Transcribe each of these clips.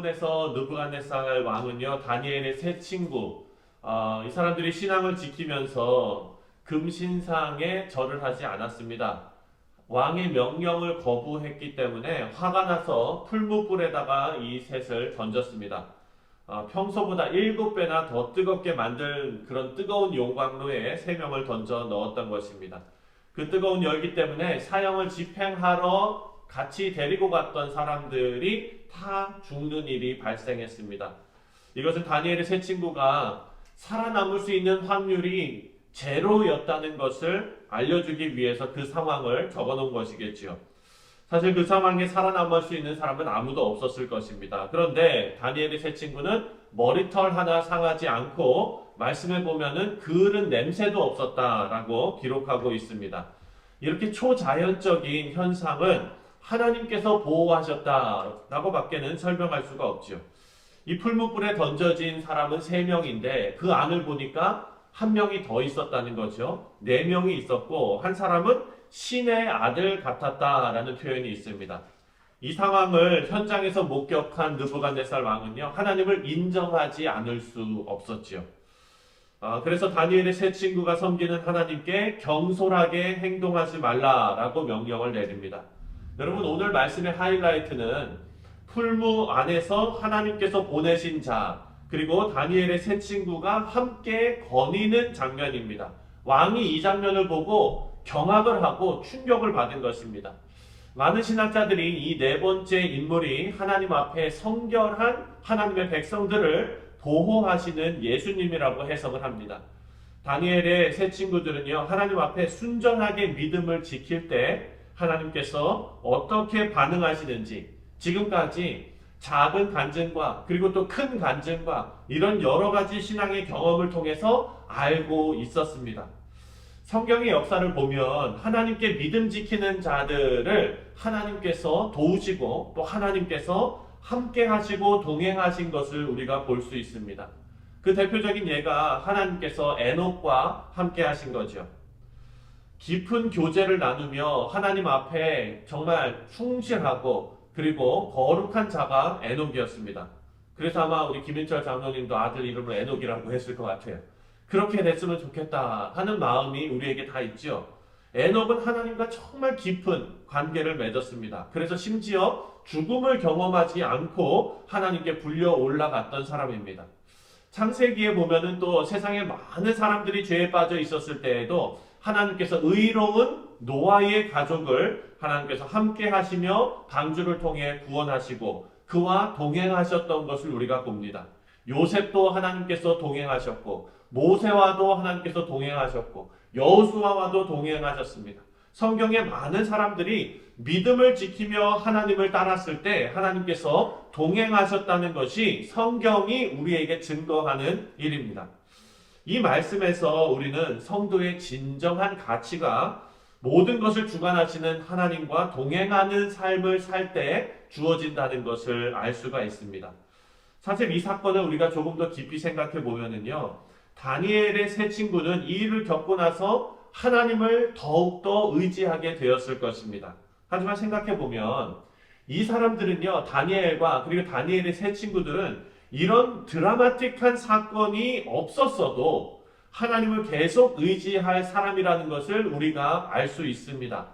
본문에서 느부갓네살 왕은요, 다니엘의 세 친구, 이 사람들이 신앙을 지키면서 금신상에 절을 하지 않았습니다. 왕의 명령을 거부했기 때문에 화가 나서 풀무불에다가 이 셋을 던졌습니다. 평소보다 7배나 더 뜨겁게 만든 그런 뜨거운 용광로에 3명을 던져 넣었던 것입니다. 그 뜨거운 열기 때문에 사형을 집행하러 같이 데리고 갔던 사람들이 다 죽는 일이 발생했습니다. 이것은 다니엘의 세 친구가 살아남을 수 있는 확률이 제로였다는 것을 알려주기 위해서 그 상황을 적어놓은 것이겠지요. 사실 그 상황에 살아남을 수 있는 사람은 아무도 없었을 것입니다. 그런데 다니엘의 세 친구는 머리털 하나 상하지 않고 말씀해 보면은 그을은 냄새도 없었다라고 기록하고 있습니다. 이렇게 초자연적인 현상은 하나님께서 보호하셨다라고 밖에는 설명할 수가 없죠. 이 풀무불에 던져진 사람은 3명인데 그 안을 보니까 1명이 더 있었다는 거죠. 4명이 있었고 한 사람은 신의 아들 같았다라는 표현이 있습니다. 이 상황을 현장에서 목격한 느부갓네살 왕은요, 하나님을 인정하지 않을 수 없었지요. 그래서 다니엘의 세 친구가 섬기는 하나님께 경솔하게 행동하지 말라라고 명령을 내립니다. 여러분, 오늘 말씀의 하이라이트는 풀무 안에서 하나님께서 보내신 자, 그리고 다니엘의 세 친구가 함께 거니는 장면입니다. 왕이 이 장면을 보고 경악을 하고 충격을 받은 것입니다. 많은 신학자들이 이 4번째 인물이 하나님 앞에 성결한 하나님의 백성들을 보호하시는 예수님이라고 해석을 합니다. 다니엘의 세 친구들은요, 하나님 앞에 순전하게 믿음을 지킬 때 하나님께서 어떻게 반응하시는지 지금까지 작은 간증과 그리고 또 큰 간증과 이런 여러 가지 신앙의 경험을 통해서 알고 있었습니다. 성경의 역사를 보면 하나님께 믿음 지키는 자들을 하나님께서 도우시고 또 하나님께서 함께 하시고 동행하신 것을 우리가 볼 수 있습니다. 그 대표적인 예가 하나님께서 에녹과 함께 하신 거죠. 깊은 교제를 나누며 하나님 앞에 정말 충실하고 그리고 거룩한 자가 에녹이었습니다. 그래서 아마 우리 김인철 장로님도 아들 이름을 에녹이라고 했을 것 같아요. 그렇게 됐으면 좋겠다 하는 마음이 우리에게 다 있죠. 에녹은 하나님과 정말 깊은 관계를 맺었습니다. 그래서 심지어 죽음을 경험하지 않고 하나님께 불려 올라갔던 사람입니다. 창세기에 보면은 또 세상에 많은 사람들이 죄에 빠져 있었을 때에도 하나님께서 의로운 노아의 가족을 하나님께서 함께 하시며 방주를 통해 구원하시고 그와 동행하셨던 것을 우리가 봅니다. 요셉도 하나님께서 동행하셨고 모세와도 하나님께서 동행하셨고 여호수아와도 동행하셨습니다. 성경에 많은 사람들이 믿음을 지키며 하나님을 따랐을 때 하나님께서 동행하셨다는 것이 성경이 우리에게 증거하는 일입니다. 이 말씀에서 우리는 성도의 진정한 가치가 모든 것을 주관하시는 하나님과 동행하는 삶을 살 때 주어진다는 것을 알 수가 있습니다. 사실 이 사건을 우리가 조금 더 깊이 생각해 보면은요, 다니엘의 세 친구는 이 일을 겪고 나서 하나님을 더욱더 의지하게 되었을 것입니다. 하지만 생각해 보면 이 사람들은요, 다니엘과 그리고 다니엘의 세 친구들은 이런 드라마틱한 사건이 없었어도 하나님을 계속 의지할 사람이라는 것을 우리가 알 수 있습니다.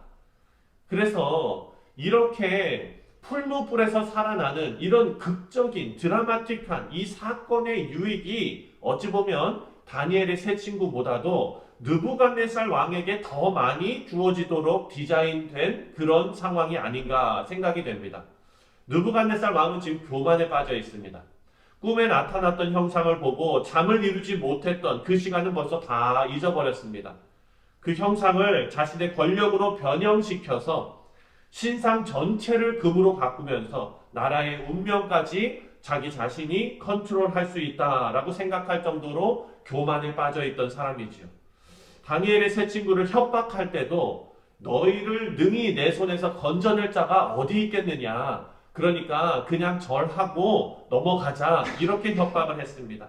그래서 이렇게 풀무불에서 살아나는 이런 극적인 드라마틱한 이 사건의 유익이 어찌 보면 다니엘의 세 친구보다도 느부갓네살 왕에게 더 많이 주어지도록 디자인된 그런 상황이 아닌가 생각이 됩니다. 느부갓네살 왕은 지금 교만에 빠져 있습니다. 꿈에 나타났던 형상을 보고 잠을 이루지 못했던 그 시간은 벌써 다 잊어버렸습니다. 그 형상을 자신의 권력으로 변형시켜서 신상 전체를 금으로 바꾸면서 나라의 운명까지 자기 자신이 컨트롤할 수 있다라고 생각할 정도로 교만에 빠져 있던 사람이지요. 다니엘의 세 친구를 협박할 때도 너희를 능히 내 손에서 건져낼 자가 어디 있겠느냐, 그러니까 그냥 절하고 넘어가자, 이렇게 협박을 했습니다.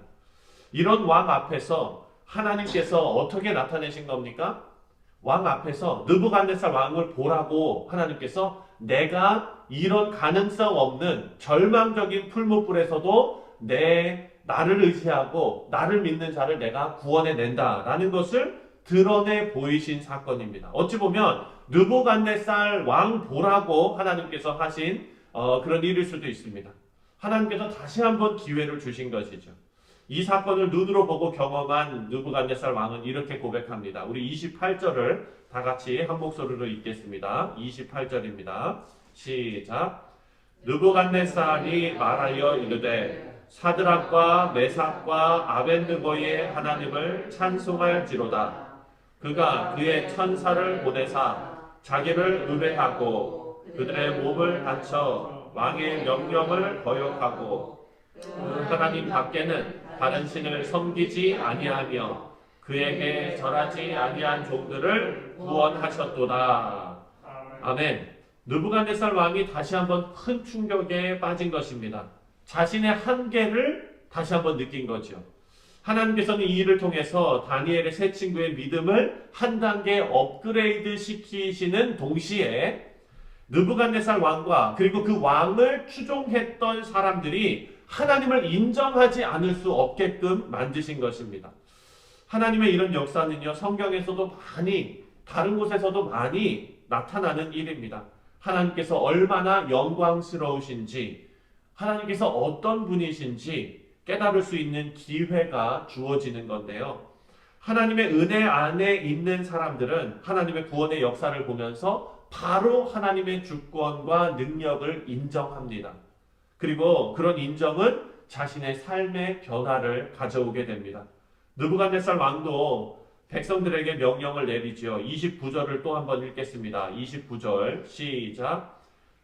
이런 왕 앞에서 하나님께서 어떻게 나타내신 겁니까? 왕 앞에서 느부갓네살 왕을 보라고 하나님께서 내가 이런 가능성 없는 절망적인 풀무불에서도 나를 의지하고 나를 믿는 자를 내가 구원해낸다라는 것을 드러내 보이신 사건입니다. 어찌 보면 느부갓네살 왕 보라고 하나님께서 하신 그런 일일 수도 있습니다. 하나님께서 다시 한번 기회를 주신 것이죠. 이 사건을 눈으로 보고 경험한 느부갓네살 왕은 이렇게 고백합니다. 우리 28절을 다 같이 한 목소리로 읽겠습니다. 28절입니다. 시작. 느부갓네살이 말하여 이르되 사드락과 메삭과 아벳느고의 하나님을 찬송할지로다. 그가 그의 천사를 보내사 자기를 의뢰하고 그들의 몸을 다쳐 왕의 명령을 거역하고 그 하나님 밖에는 다른 신을 섬기지 아니하며 그에게 절하지 아니한 종들을 구원하셨도다. 아멘. 느부갓네살 왕이 다시 한번 큰 충격에 빠진 것입니다. 자신의 한계를 다시 한번 느낀 거죠. 하나님께서는 이 일을 통해서 다니엘의 세 친구의 믿음을 한 단계 업그레이드 시키시는 동시에 느부갓네살 왕과 그리고 그 왕을 추종했던 사람들이 하나님을 인정하지 않을 수 없게끔 만드신 것입니다. 하나님의 이런 역사는요, 성경에서도 많이, 다른 곳에서도 많이 나타나는 일입니다. 하나님께서 얼마나 영광스러우신지, 하나님께서 어떤 분이신지 깨달을 수 있는 기회가 주어지는 건데요. 하나님의 은혜 안에 있는 사람들은 하나님의 구원의 역사를 보면서 바로 하나님의 주권과 능력을 인정합니다. 그리고 그런 인정은 자신의 삶의 변화를 가져오게 됩니다. 느부갓네살 왕도 백성들에게 명령을 내리지요. 29절을 또 한번 읽겠습니다. 29절 시작.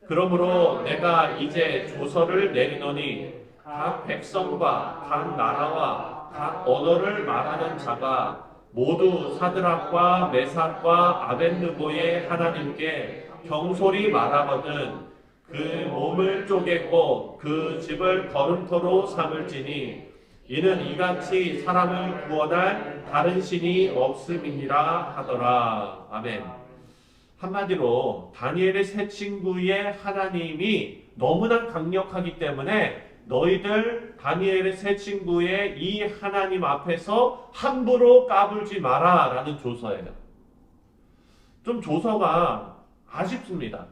그러므로 내가 이제 조서를 내리노니 각 백성과 각 나라와 각 언어를 말하는 자가 모두 사드락과 메삭과 아벳느고의 하나님께 경솔히 말하거든 그 몸을 쪼개고 그 집을 거름토로 삼을지니 이는 이같이 사람을 구원할 다른 신이 없음이니라 하더라. 아멘. 한마디로 다니엘의 세 친구의 하나님이 너무나 강력하기 때문에 너희들 다니엘의 세 친구의 이 하나님 앞에서 함부로 까불지 마라 라는 조서예요. 좀 조서가 아쉽습니다.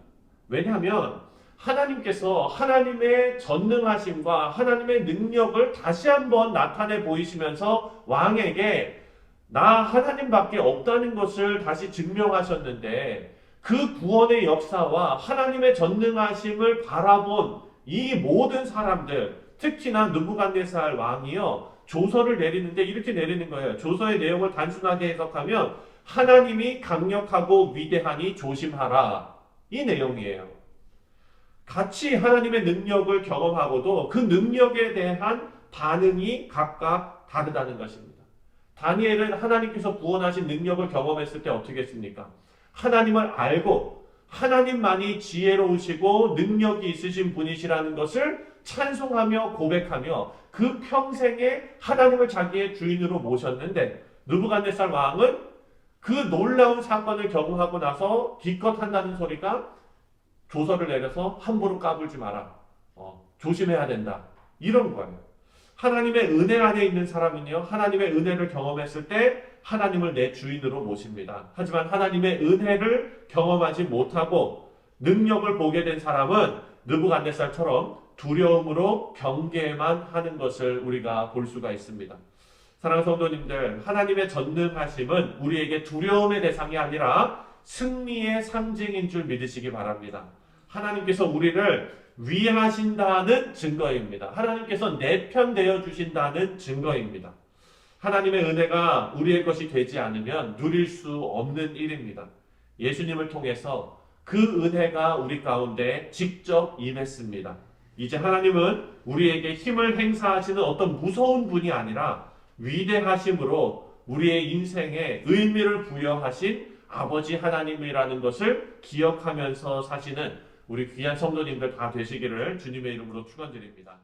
왜냐하면 하나님께서 하나님의 전능하심과 하나님의 능력을 다시 한번 나타내 보이시면서 왕에게 나 하나님밖에 없다는 것을 다시 증명하셨는데 그 구원의 역사와 하나님의 전능하심을 바라본 이 모든 사람들, 특히나 느부갓네살 왕이요, 조서를 내리는데 이렇게 내리는 거예요. 조서의 내용을 단순하게 해석하면 하나님이 강력하고 위대하니 조심하라, 이 내용이에요. 같이 하나님의 능력을 경험하고도 그 능력에 대한 반응이 각각 다르다는 것입니다. 다니엘은 하나님께서 구원하신 능력을 경험했을 때 어떻게 했습니까? 하나님을 알고 하나님만이 지혜로우시고 능력이 있으신 분이시라는 것을 찬송하며 고백하며 그 평생에 하나님을 자기의 주인으로 모셨는데 느부갓네살 왕은 그 놀라운 사건을 경험하고 나서 기껏 한다는 소리가 조서를 내려서 함부로 까불지 마라. 조심해야 된다. 이런 거예요. 하나님의 은혜 안에 있는 사람은요, 하나님의 은혜를 경험했을 때 하나님을 내 주인으로 모십니다. 하지만 하나님의 은혜를 경험하지 못하고 능력을 보게 된 사람은 느부갓네살처럼 두려움으로 경계만 하는 것을 우리가 볼 수가 있습니다. 사랑하는 성도님들, 하나님의 전능하심은 우리에게 두려움의 대상이 아니라 승리의 상징인 줄 믿으시기 바랍니다. 하나님께서 우리를 위하신다는 증거입니다. 하나님께서 내 편 되어 주신다는 증거입니다. 하나님의 은혜가 우리의 것이 되지 않으면 누릴 수 없는 일입니다. 예수님을 통해서 그 은혜가 우리 가운데 직접 임했습니다. 이제 하나님은 우리에게 힘을 행사하시는 어떤 무서운 분이 아니라 위대하심으로 우리의 인생에 의미를 부여하신 아버지 하나님이라는 것을 기억하면서 사시는 우리 귀한 성도님들 다 되시기를 주님의 이름으로 축원드립니다.